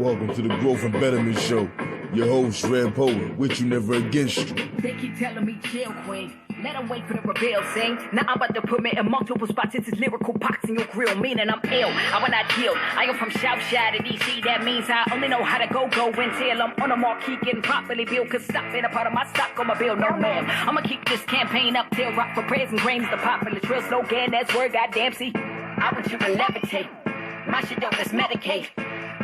Welcome to the Growth and Betterment Show. Your host, Red Poet, with you, never against you. They keep telling me chill, queen. Let them wait for the reveal, sing. Now I'm about to put me in multiple spots. It's lyrical pox in your grill, meaning I'm ill. I will not kill. I am from South Side of DC. That means I only know how to go until I'm on a marquee getting properly built. Cause stop being a part of my stock on my bill. No, ma'am. I'ma keep this campaign up till rock for prayers and grains. The popular drill slogan, that's word, goddamn. See, I want you to levitate. My shit don't just medicate.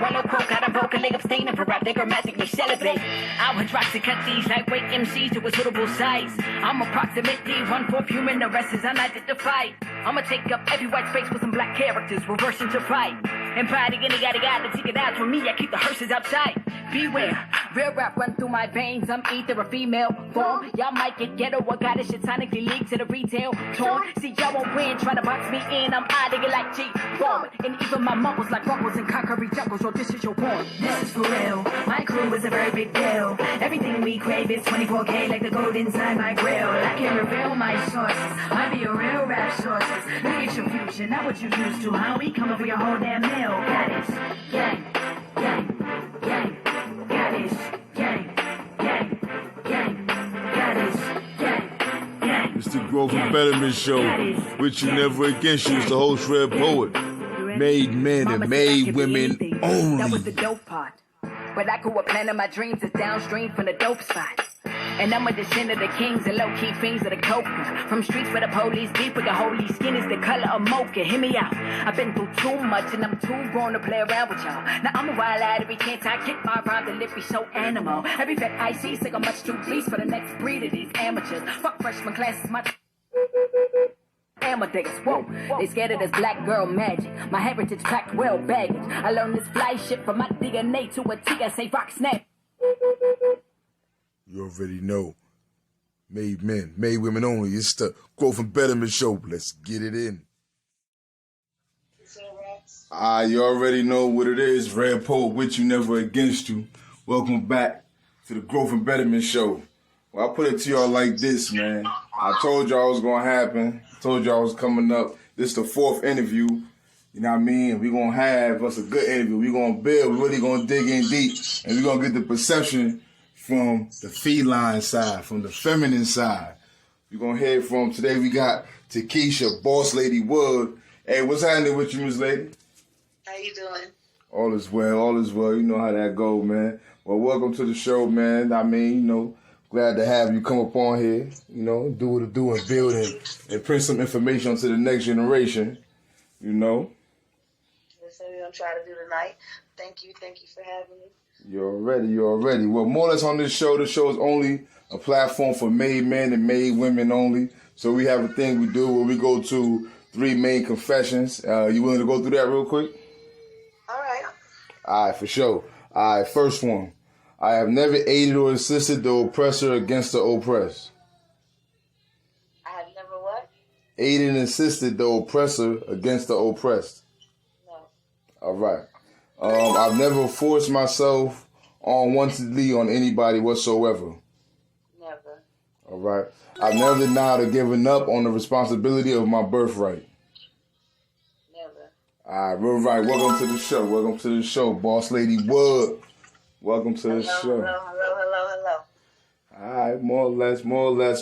One no quote, got a vocal leg abstaining for rap, they grammatically celebrate. I would try to cut these lightweight MCs to a suitable size. I'm approximately 1/4 human, the rest is unidentified. I'ma take up every white space with some black characters, reverse into fight. And body any gotta take it out from me, I keep the hearses outside. Beware, real rap run through my veins, I'm either a female form. Y'all might get ghetto or got this shit sonically leaked to the retail torn. See, y'all won't win, try to box me in, I'm out of it like G-Form. And even my mumbles like rumbles and concrete jungles. This is your porn. This is for real. My crew is a very big deal. Everything we crave is 24K like the gold inside my grill. I can reveal my sources. I be a real rap sources. Look at your future, not what you used to. How we come over your whole damn meal. Got it. Gang, gang, gang. Got it. Gang, gang, gang. Got it. Gang, gang. It's the Growth and Betterment Show, with you, never against you. It's the host, Red Poet. Made men and made women only. That was the dope part. But I grew up planning my dreams is downstream from the dope spot. And I'm a descendant of the kings and low-key fiends of the coke. From streets where the police deep with the holy skin is the color of mocha. Hear me out. I've been through too much and I'm too grown to play around with y'all. Now I'm a wild lad every chance I get my rhyme, the lip be so animal. Every vet I see sick of much too pleased for the next breed of these amateurs. Fuck freshman classes, my amateurs, whoa, they scared of this black girl magic. My heritage packed well baggage. I learned this fly shit from my DNA to a T. I say rock snap. You already know. Made men, made women only. It's the Growth and Betterment Show. Let's get it in. You already know what it is. Red Poet, with you, never against you. Welcome back to the Growth and Betterment Show. Well, I put it to y'all like this, man. I told y'all it was going to happen. I told y'all it was coming up. This is the 4th interview. You know what I mean? We're going to have us a good interview. We're going to build. We're really going to dig in deep. And we're going to get the perception from the feline side, from the feminine side. We're going to hear from, today we got Takesha, Boss Lady Wood. Hey, what's happening with you, Miss Lady? How you doing? All is well, all is well. You know how that go, man. Well, welcome to the show, man. I mean, you know, glad to have you come up on here, you know, do what to do and build and print some information onto the next generation, you know. That's what we're going to try to do tonight. Thank you for having me. You're ready. Well, more or less on this show, the show is only a platform for made men and made women only. So we have a thing we do where we go to 3 main confessions. You willing to go through that real quick? All right. All right, for sure. All right, first one. I have never aided or assisted the oppressor against the oppressed. I have never what? Aided and assisted the oppressor against the oppressed. No. All right. I've never forced myself unwantedly on anybody whatsoever. Never. All right. I've never denied or given up on the responsibility of my birthright. Never. All right, real right. Welcome to the show, Boss Lady Wood. Welcome to the show. Hello. All right, more or less,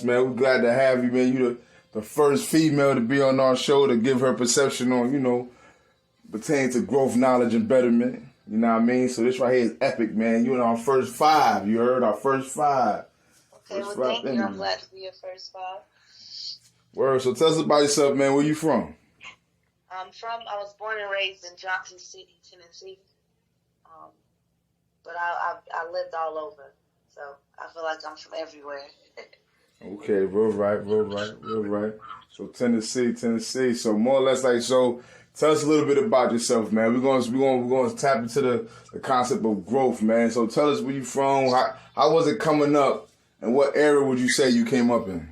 man. We're glad to have you, man. You're the first female to be on our show to give her perception on, you know, pertaining to growth, knowledge, and betterment. You know what I mean? So this right here is epic, man. You're in our first 5. You heard? Our first 5. Okay, well, thank you. I'm glad to be your first 5. Word. So tell us about yourself, man. Where you from? I was born and raised in Johnson City, Tennessee. But I lived all over, so I feel like I'm from everywhere. Okay, real right. So Tennessee. So more or less, like, so tell us a little bit about yourself, man. We're going to tap into the concept of growth, man. So tell us where you from. How was it coming up, and what era would you say you came up in?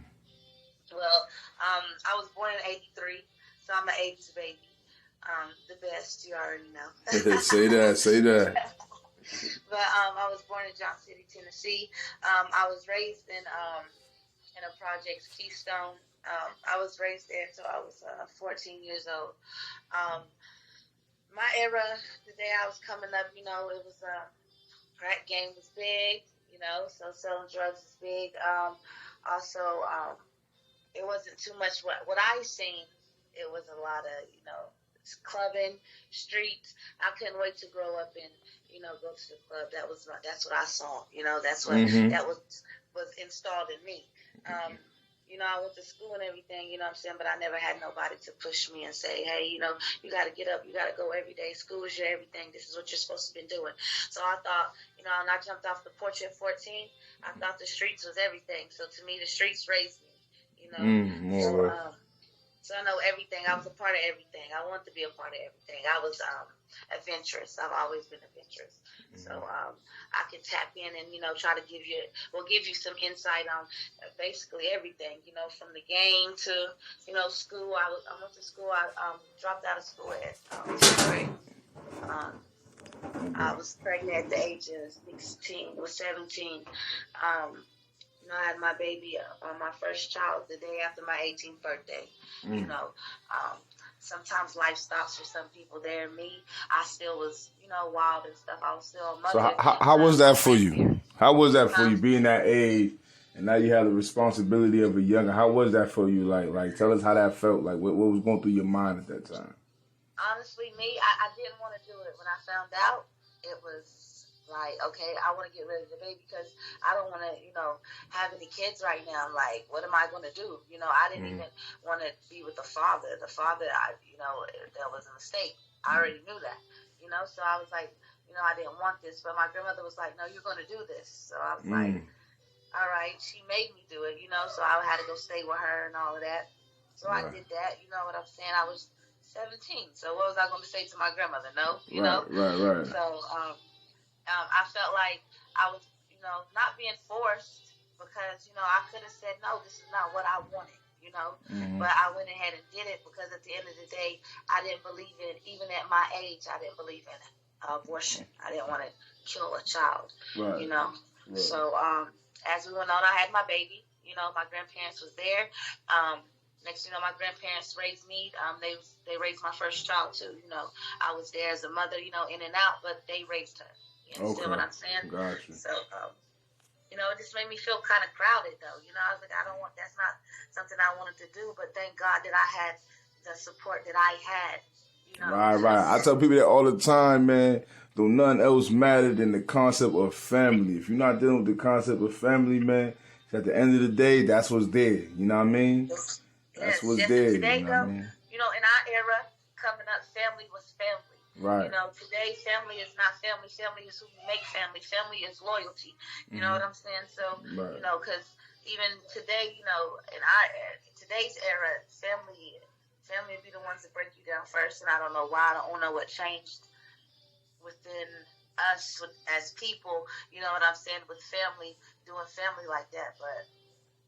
Well, I was born in '83, so I'm an '80s baby. The best, you already know. Say that. But I was born in Johnson City, Tennessee. I was raised in a project, Keystone. I was raised there until I was 14 years old. My era, the day I was coming up, it was crack game was big, so selling drugs is big. Also, it wasn't too much what I seen. It was a lot of clubbing, streets. I couldn't wait to grow up and go to the club. That's what I saw. That's what that was installed in me. I went to school and everything, what I'm saying, but I never had nobody to push me and say, hey, you got to get up, you got to go every day. School is your everything. This is what you're supposed to be doing. So I thought, and I jumped off the porch at 14, I thought the streets was everything. So to me, the streets raised me, So I know everything. I was a part of everything. I wanted to be a part of everything. I was adventurous. I've always been adventurous. So I can tap in and, try to give you some insight on basically everything, from the game to, school. I went to school. I dropped out of school at 10th grade. I was pregnant at the age of 16 or 17. I had my baby on my first child the day after my 18th birthday. Sometimes life stops for some people. There, me, I still was, wild and stuff. I was still a mother. So how was that for you? How was that for you being that age and now you have the responsibility of a younger? How was that for you? Like tell us how that felt. Like what was going through your mind at that time? Honestly, me, I didn't want to do it. When I found out, it was like, okay, I want to get rid of the baby because I don't want to, have any kids right now. Like, what am I going to do? I didn't even want to be with the father. The father, that was a mistake. I already knew that, so I was like, I didn't want this. But my grandmother was like, no, you're going to do this. So I was like, all right. She made me do it, so I had to go stay with her and all of that. So I did that. You know what I'm saying? I was 17. So what was I going to say to my grandmother? No, Right. So, I felt like I was, not being forced because, I could have said, no, this is not what I wanted, but I went ahead and did it because at the end of the day, I didn't believe in, even at my age, I didn't believe in abortion. I didn't want to kill a child, Right. So as we went on, I had my baby, my grandparents was there. Next, my grandparents raised me. They raised my first child too. I was there as a mother, in and out, but they raised her. You understand what I'm saying? Gotcha. So, it just made me feel kind of crowded, though. I was like, that's not something I wanted to do, but thank God that I had the support that I had, Right. I tell people that all the time, man, though nothing else mattered than the concept of family. If you're not dealing with the concept of family, man, at the end of the day, that's what's there. You know what I mean? That's what's there. Today, you know what I mean? in our era, coming up, family was family. Right. Today, family is not family. Family is who you make family. Family is loyalty. You know what I'm saying? So, right. Because even today, in today's era, family would be the ones that break you down first. And I don't know why. I don't know what changed within us as people. You know what I'm saying? With family, doing family like that. But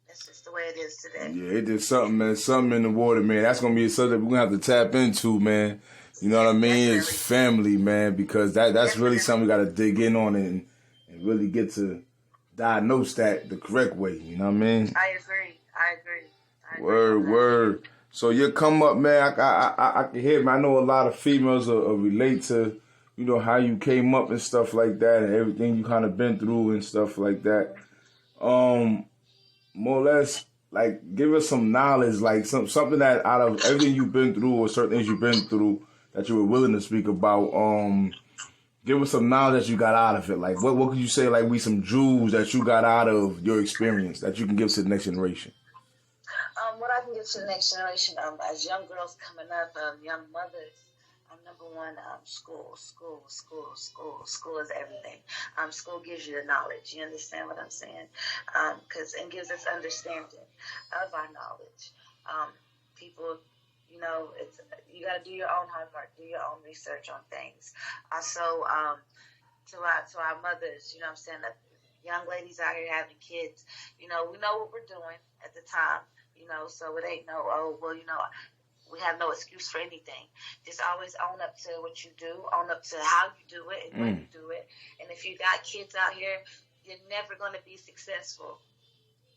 that's just the way it is today. Yeah, it did something, man. Something in the water, man. That's going to be a subject we're going to have to tap into, man. You know what I mean? It's family, man, because that's really something we got to dig in on and really get to diagnose that the correct way. You know what I mean? I agree. Word. So you come up, man. I can hear, man. I know a lot of females relate to, how you came up and stuff like that and everything you kind of been through and stuff like that. More or less, like, give us some knowledge, like something that out of everything you've been through or certain things you've been through that you were willing to speak about, give us some knowledge that you got out of it. Like, what could you say, like, some jewels that you got out of your experience that you can give to the next generation? What I can give to the next generation, as young girls coming up, young mothers, number one, school is everything. School gives you the knowledge. You understand what I'm saying? And gives us understanding of our knowledge. People, you got to do your own homework, do your own research on things. Also, to our mothers, what I'm saying, that young ladies out here having kids, we know what we're doing at the time, so it ain't we have no excuse for anything. Just always own up to what you do, own up to how you do it and when you do it. And if you got kids out here, you're never going to be successful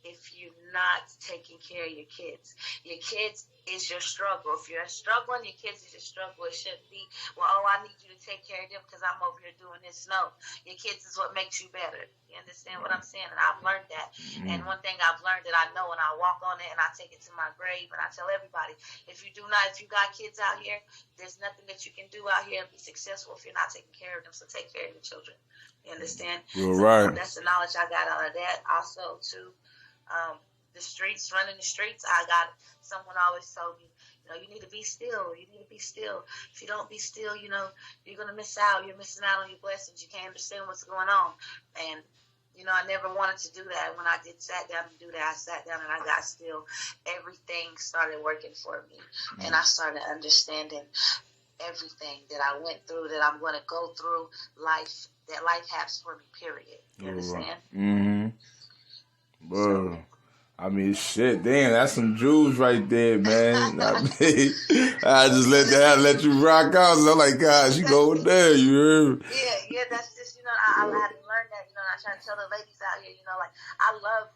if you're not taking care of your kids. Your kids is your struggle. If you're struggling, your kids is your struggle. It shouldn't be, well, oh, I need you to take care of them because I'm over here doing this. No, your kids is what makes you better. You understand what I'm saying? And I've learned that. And one thing I've learned that I know, and I walk on it and I take it to my grave, and I tell everybody, if you got kids out here, there's nothing that you can do out here and be successful if you're not taking care of them. So take care of your children. You understand? You're so, right. That's the knowledge I got out of that. Also, too, the streets, running the streets, I got someone always told me, you need to be still. You need to be still. If you don't be still, you're going to miss out. You're missing out on your blessings. You can't understand what's going on. And, I never wanted to do that. When I sat down and do that, I sat down and I got still. Everything started working for me. And I started understanding everything that I went through, that I'm going to go through life, that life has for me, period. You understand? Mm-hmm. Bro. I mean, shit, damn, that's some jewels right there, man. I just let you rock out. So I'm like, gosh, you go there, you heard? Yeah, that's just, I had to learn that, and I try to tell the ladies out here, like, I love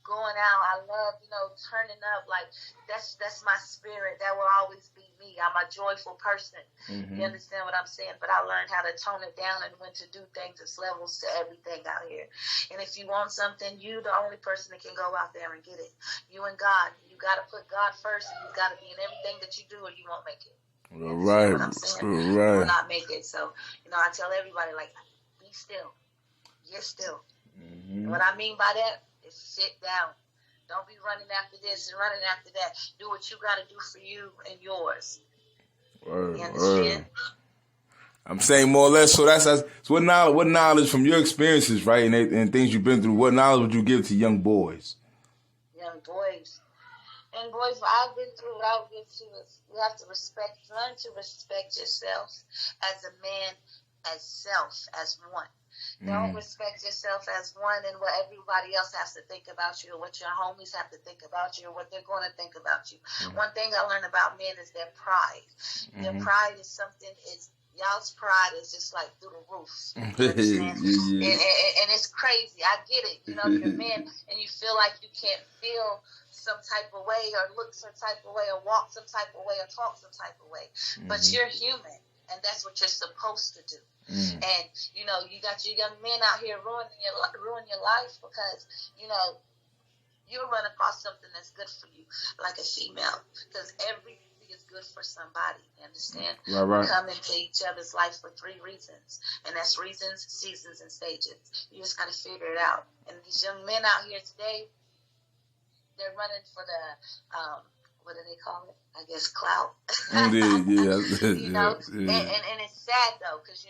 going out. I love, turning up. Like, that's my spirit. That will always be me. I'm a joyful person. You understand what I'm saying? But I learned how to tone it down and when to do things. There's levels to everything out here. And if you want something, you the only person that can go out there and get it. You and God. You got to put God first, and you got to be in everything that you do, or you won't make it. Right. What I'm saying? You will not make it. So, I tell everybody, like, be still. Get still. And what I mean by that is sit down. Don't be running after this and running after that. Do what you got to do for you and yours. Word. I'm saying more or less. So so what knowledge from your experiences, right, and things you've been through, what knowledge would you give to young boys? Young boys. And boys, what I've been through, what I would give to is you have to learn to respect yourself as a man, as self, as one. Don't respect yourself as one and what everybody else has to think about you, or what your homies have to think about you, or what they're going to think about you. One thing I learned about men is their pride. Their pride is y'all's pride is just like through the roof. And it's crazy. I get it. You're men and you feel like you can't feel some type of way, or look some type of way, or walk some type of way, or talk some type of way. But you're human, and that's what you're supposed to do. And, you got your young men out here ruining your life because, you'll run across something that's good for you, like a female, because everything is good for somebody, you understand? Right. We come into each other's life for 3 reasons, and that's reasons, seasons, and stages. You just got to figure it out. And these young men out here today, they're running for the, what do they call it? I guess clout. Yeah. And it's sad though, because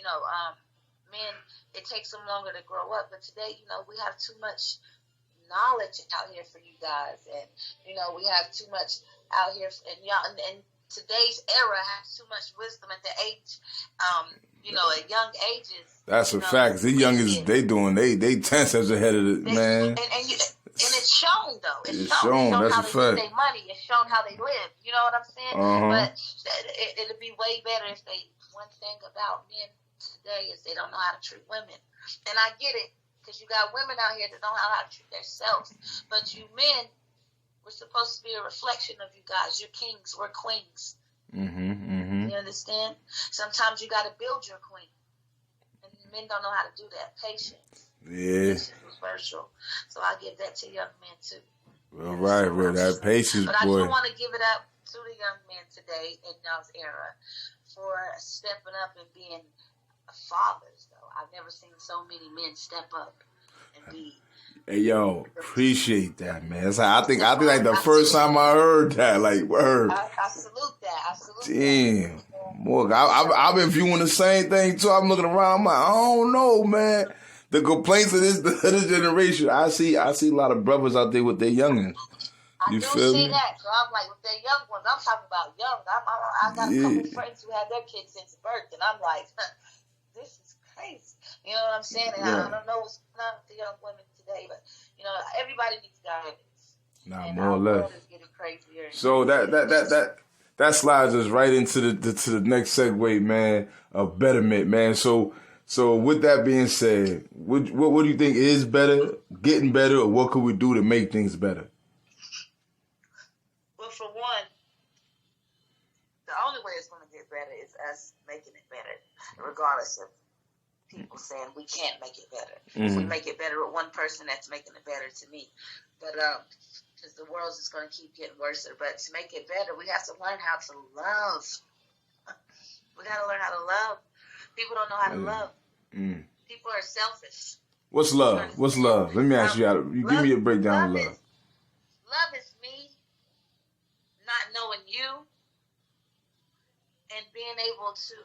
men, it takes them longer to grow up. But today, we have too much knowledge out here for you guys, and we have too much out here, and today's era has too much wisdom at the age, at young ages. That's a fact. The youngest, they 10 steps ahead of it, man. And it's shown, though. It's shown. That's how a they fact. get their money. It's shown how they live. You know what I'm saying? But it'd be way better if one thing about men today is they don't know how to treat women. And I get it, because you got women out here that don't know how to treat themselves. But you men, we're supposed to be a reflection of you guys. You're kings. We're queens. You understand? Sometimes you got to build your queen. And men don't know how to do that. Patience. Yeah. Virtual. So I give that to young men too. Well, right, bro. That patience, but boy. I do want to give it up to the young men today in y'all's era for stepping up and being fathers. Though I've never seen so many men step up and be. Hey, yo, appreciate that, man. It's like, I think like the first time I heard that, like, word. I salute that. Damn. Boy, I've been viewing the same thing too. I'm looking around. I'm like, I don't know, man. The complaints of this generation, I see a lot of brothers out there with their youngins. You feel me? I do see that. So I'm like, with their young ones, I'm talking about young. I got a couple friends who had their kids since birth, and I'm like, this is crazy. You know what I'm saying? And I don't know what's going on with the young women today, but everybody needs guidance. Nah, and more or less. Is getting crazier. So that slides us right into the next segue, man, of Betterment, man. So So with that being said, what do you think is better, getting better, or what could we do to make things better? Well, for one, the only way it's going to get better is us making it better, regardless of people saying we can't make it better. If we make it better with one person, that's making it better to me. But because the world is going to keep getting worse. But to make it better, we have to learn how to love. We got to learn how to love. People don't know how to love. People are selfish. What's love? What's love? Let me ask you. You give me a breakdown of love. Love is me not knowing you and being able to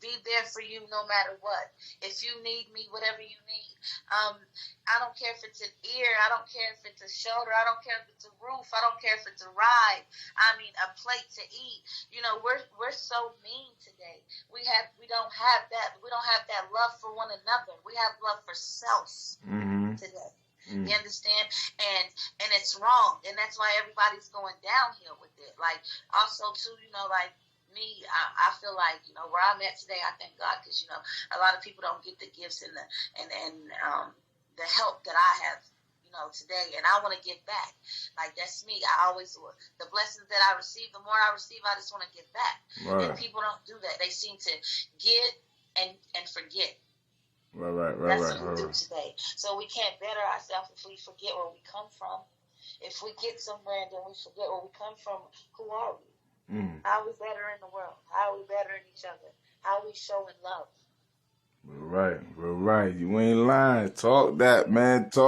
be there for you no matter what. If you need me, whatever you need. I don't care if it's an ear. I don't care if it's a shoulder. I don't care if it's a roof. I don't care if it's a ride. I mean, a plate to eat. You know, we're so mean today. We don't have that. We don't have that love for one another. We have love for self today. You understand? And it's wrong. And that's why everybody's going downhill with it. Like, also, too, you know, like, me, I feel like, you know, where I'm at today, I thank God, because, you know, a lot of people don't get the gifts and the help that I have, you know, today, and I want to give back. Like, that's me. The blessings that I receive, the more I receive, I just want to give back. Right. And people don't do that. They seem to get and forget. Right. That's what we do today. So we can't better ourselves if we forget where we come from. If we get somewhere and then we forget where we come from, who are we? How are we better in the world? How are we better in each other? How are we showing love? Right. You ain't lying. Talk that, man. You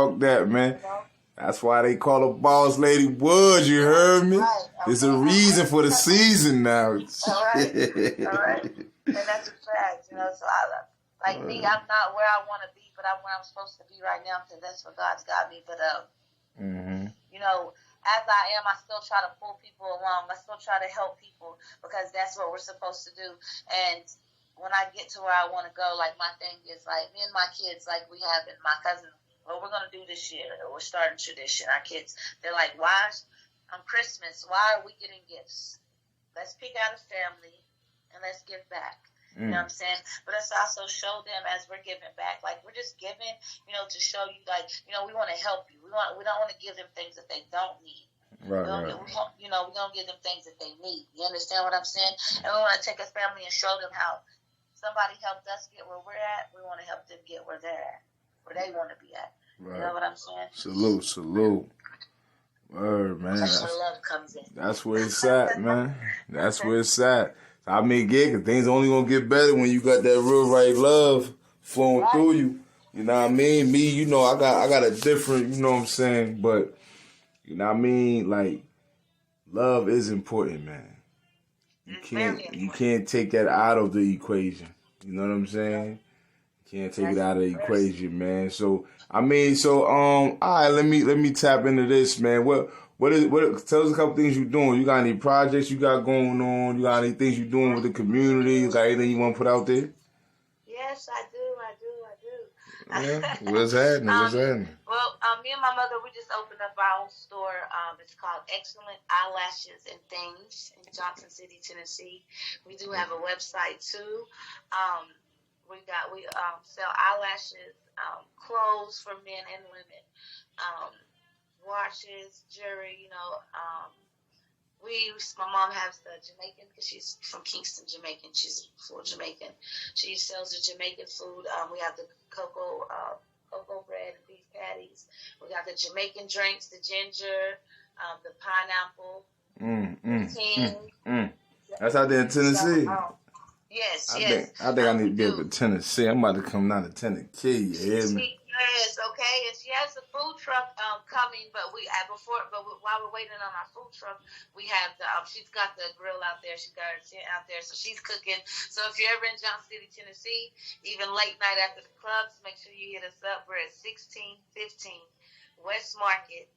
know? That's why they call her Boss Lady Woods, you heard me? Right. Okay. There's a reason for the season now. All right. And that's a fact, you know. So me, I'm not where I want to be, but I'm where I'm supposed to be right now, because that's where God's got me. But, you know, as I am, I still try to pull people along. I still try to help people, because that's what we're supposed to do. And when I get to where I want to go, like, my thing is, like, me and my kids, like we have, and my cousin, what we're going to do this year, we're starting tradition. Our kids, they're like, why, on Christmas, why are we getting gifts? Let's pick out a family and let's give back. You know what I'm saying? But let's also show them as we're giving back. Like, we're just giving, you know, to show you, like, you know, we want to help you. We don't want to give them things that they don't need. Right. We're going to give them things that they need. You understand what I'm saying? And we want to take a family and show them how somebody helped us get where we're at. We want to help them get where they're at, where they want to be at. Right. You know what I'm saying? Salute. Word, man. That's where love comes in. That's where it's at, man. That's where it's at. I mean, things only gonna get better when you got that real right love flowing through you. You know what I mean? Me, you know, I got a different, you know what I'm saying? But, you know what I mean? Like, love is important, man. You can't take that out of the equation. You know what I'm saying? You can't take it out of the equation, man. So, I mean, all right, let me tap into this, man. What tell us a couple things you're doing. You got any projects you got going on? You got any things you're doing with the community? You got anything you want to put out there? Yes, I do. Yeah, what's happening? Well, me and my mother, we just opened up our own store. It's called Excellent Eyelashes and Things in Johnson City, Tennessee. We do have a website too. We sell eyelashes, clothes for men and women, watches, jewelry, you know. My mom has the Jamaican, because she's from Kingston, Jamaican. She's full Jamaican. She sells the Jamaican food. We have the cocoa bread and beef patties. We got the Jamaican drinks, the ginger, the pineapple, tea. That's out there in Tennessee. Yes. I think I need to be up in Tennessee. I'm about to come down to Tennessee. You hear me? Yes, okay. And she has a food truck coming, but while we're waiting on our food truck, we have she's got the grill out there. She's got her tent out there, so she's cooking. So if you're ever in Johnson City, Tennessee, even late night after the clubs, make sure you hit us up. We're at 1615 West Market,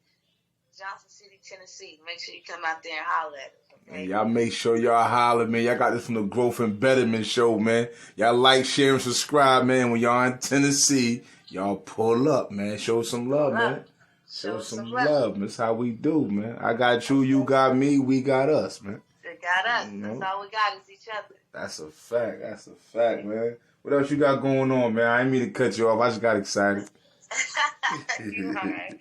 Johnson City, Tennessee. Make sure you come out there and holler at us. Okay? Y'all make sure y'all holler, man. Y'all got this from the Growth and Betterment show, man. Y'all like, share, and subscribe, man. When y'all in Tennessee, y'all pull up, man. Show some love, man. Show some love. That's how we do, man. I got you, you got me, we got us, man. They got us. You know? That's all we got is each other. That's a fact, man. What else you got going on, man? I ain't mean to cut you off. I just got excited. You all right.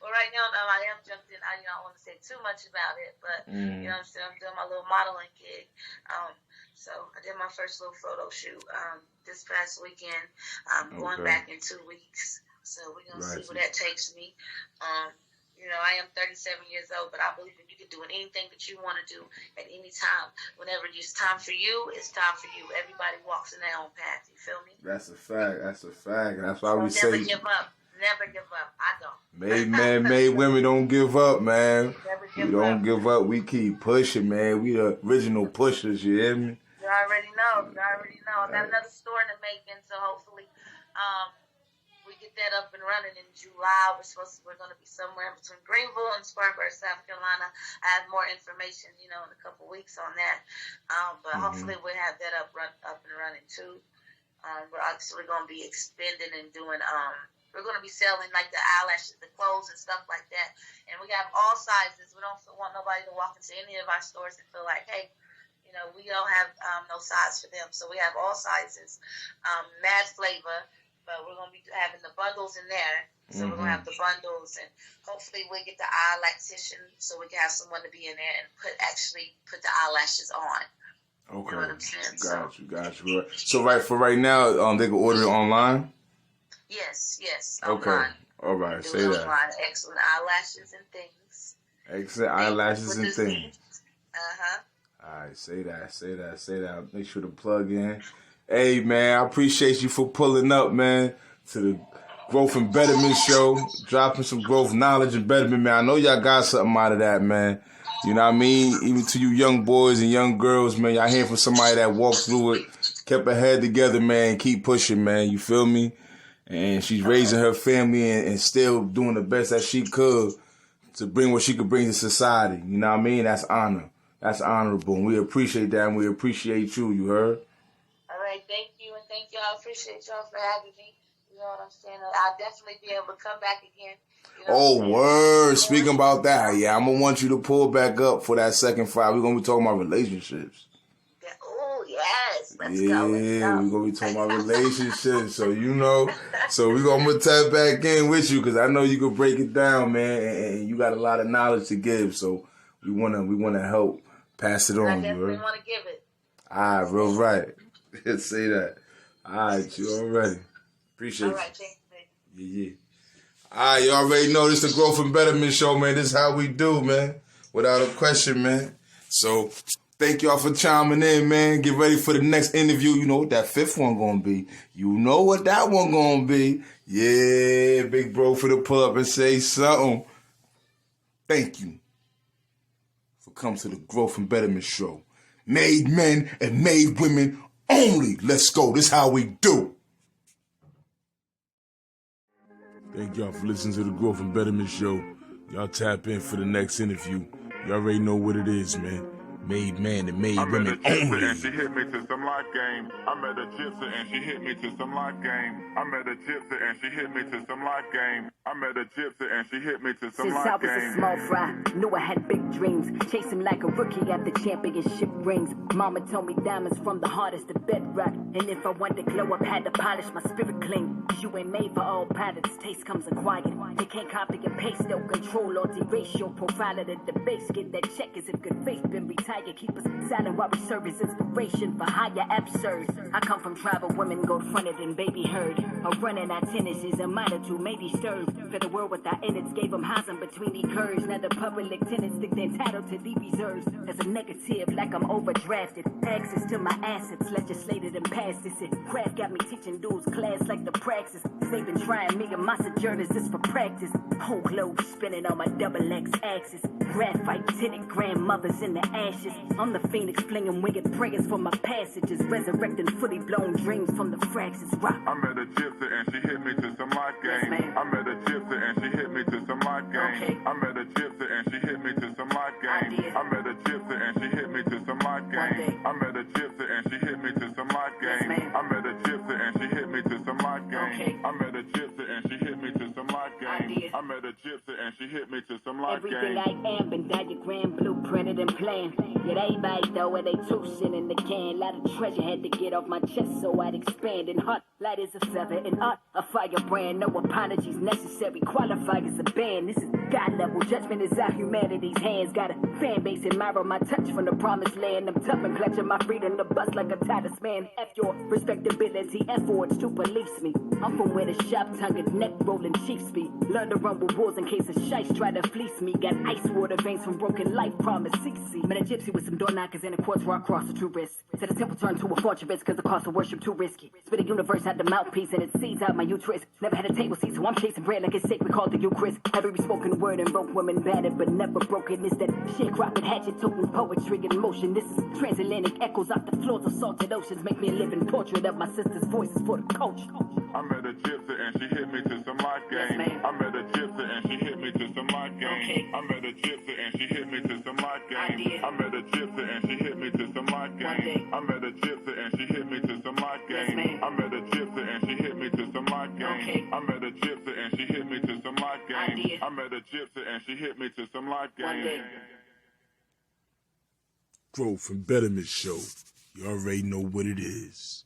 Well, right now, I am jumped in. I don't want to say too much about it, but you know what I'm saying? I'm doing my little modeling gig. So I did my first little photo shoot this past weekend. I'm going back in 2 weeks. So we're going to see where that takes me. You know, I am 37 years old, but I believe that you can do anything that you want to do at any time. Whenever it's time for you, it's time for you. Everybody walks in their own path. You feel me? That's a fact. That's a fact. That's why we Never say... give up. Never give up. I don't. Made men, made women don't give up, man. Never give We don't up. give up. We keep pushing, man. We the original pushers, you hear me? You already know. You already know. I got another store in the making, so hopefully we get that up and running in July. We're going to be somewhere between Greenville and Spartanburg, South Carolina. I have more information, you know, in a couple weeks on that. But hopefully we'll have that up and running too. We're actually going to be expanding and doing we're going to be selling like the eyelashes, the clothes and stuff like that. And we have all sizes. We don't want nobody to walk into any of our stores and feel like, hey, you know, we don't have no size for them. So we have all sizes, mad flavor, but we're going to be having the bundles in there. So we're going to have the bundles, and hopefully we'll get the eyelashtician so we can have someone to be in there and put the eyelashes on. Okay. You know what I'm saying? Got you. So right now, they can order it online? Yes. Okay. Online. All right. Do Say it that. online. Excellent eyelashes and things. Excellent eyelashes and things. Uh-huh. All right. Say that. Make sure to plug in. Hey, man, I appreciate you for pulling up, man, to the Growth and Betterment show, dropping some growth knowledge and betterment, man. I know y'all got something out of that, man. You know what I mean? Even to you young boys and young girls, man, y'all hearing from somebody that walked through it, kept her head together, man, keep pushing, man. You feel me? And she's raising her family and still doing the best that she could to bring what she could bring to society. You know what I mean? That's honor. That's honorable. And we appreciate that, and we appreciate you. You heard? All right. Thank you, and thank y'all. I appreciate y'all for having me. You know what I'm saying? I'll definitely be able to come back again. You know Word. Speaking about that, yeah, I'm going to want you to pull back up for that second fight. We're going to be talking about relationships. Oh, yes. Let's Yeah, go. we're going to be talking about relationships. So, you know, we're going to tap back in with you because I know you can break it down, man, and you got a lot of knowledge to give. So we want to help pass it on. I definitely want to give it. All right, real right. Say that. All right, you already. Appreciate All you. right, thanks, baby. Yeah. All right, you already know this is the Growth and Betterment show, man. This is how we do, man. Without a question, man. So, thank y'all for chiming in, man. Get ready for the next interview. You know what that fifth one gonna be. You know what that one gonna be. Yeah, big bro for the pull up and say something. Thank you for coming to the Growth and Betterment show. Made men and made women only. Let's go. This is how we do. Thank y'all for listening to the Growth and Betterment show. Y'all tap in for the next interview. You already know what it is, man. Made man and made women only. And she hit me to some life game. I met a gypsy and she hit me to some life game. I met a gypsy and she hit me to some life game. I met a gypsy and she hit me to some Since I life was game. a small fry, knew I had big dreams. Chase him like a rookie after championship rings. Mama told me diamonds from the hardest to bedrock. And if I wanted to glow up, had to polish my spirit clean. You ain't made for all patterns, taste comes acquired. They can't copy and paste, they'll control or erase your profile of the debate. Get that check as if good faith been retired. Keep us silent while we serve as inspiration for higher absurd. I come from tribal women, gold fronted and baby herd. A running our tennis is a minor to maybe stirred. For the world without innards, gave them housing between the curves. Now the public tenants think they're entitled to the reserves. As a negative, like I'm overdrafted. Access to my assets, legislated and passed. This craft got me teaching dudes class like the praxis. They've been trying me and my sojourners just for practice. Whole globe spinning on my double X axis. Graphite tinted grandmothers in the ashes. I'm the phoenix flinging winged prayers for my passages. Resurrecting fully blown dreams from the fractions rock. I met a gypsy and she hit me to some life game. Yes, I met a gypsy and she hit me to some life game. Okay. I met a gypsy and she hit me to some life game. did. I met a gypsy and she hit me to some life game. day. I met a gypsy and she hit me to some life game. ma'am. I met a gypsy and she hit me to some life game. Okay. I met a gypsy and she hit me to some life game. did. I met a gypsy and she hit me to some life Everything game. I am been diagram, blueprinted and planned. Yet everybody throw where they 2 cents in the can. Lot of treasure had to get off my chest so I'd expand. And hot light is a feather and art a firebrand. No apologies necessary. Qualified as a band. This is God level. Judgment is out humanity's hands. Got a fan base admire my touch from the promised land. I'm tough and clutching my freedom to bust like a talisman. F your respectability. Efforts to police me. I'm from where the sharp-tongued neck rolling chiefs be. Learn to run with wolves in case a shites try to fleece me. Got ice water veins from broken life promise. Met a gypsy with some door knockers and a quartz where I cross the true risk. Said the temple turned to a fortress cause the cost of worship too risky. Spit a universe out the mouthpiece and it seeds out my uterus. Never had a table seat so I'm chasing bread like it's sacred called the Eucharist. Every spoken word invoked women battered but never broken. It's that sharecropping hatchet toting poetry in motion. This is transatlantic echoes off the floors of salted oceans. Make me a living portrait of my sister's voices for the coach. I met a gypsy and she hit me to some life game. Yes, I met a gypsy and she hit me to some life game. Okay. I met a gypsy and she hit me to some life game. did. I met a gypsy and she hit me to some life One day. game. I met a gypsy and she hit me to some life Yes, game. ma'am. I met a gypsy and she hit me to some life game. Okay. I met a gypsy and she hit me to some life I game. did. I met a gypsy and she hit me to some life One day. game. Growth and Betterment Show. You already know what it is.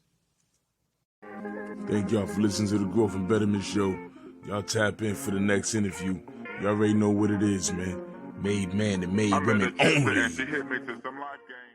Thank y'all for listening to the Growth and Betterment Show. Y'all tap in for the next interview. You already know what it is, man. Made man and made I met a women gypsy only. and she hit me to some life game.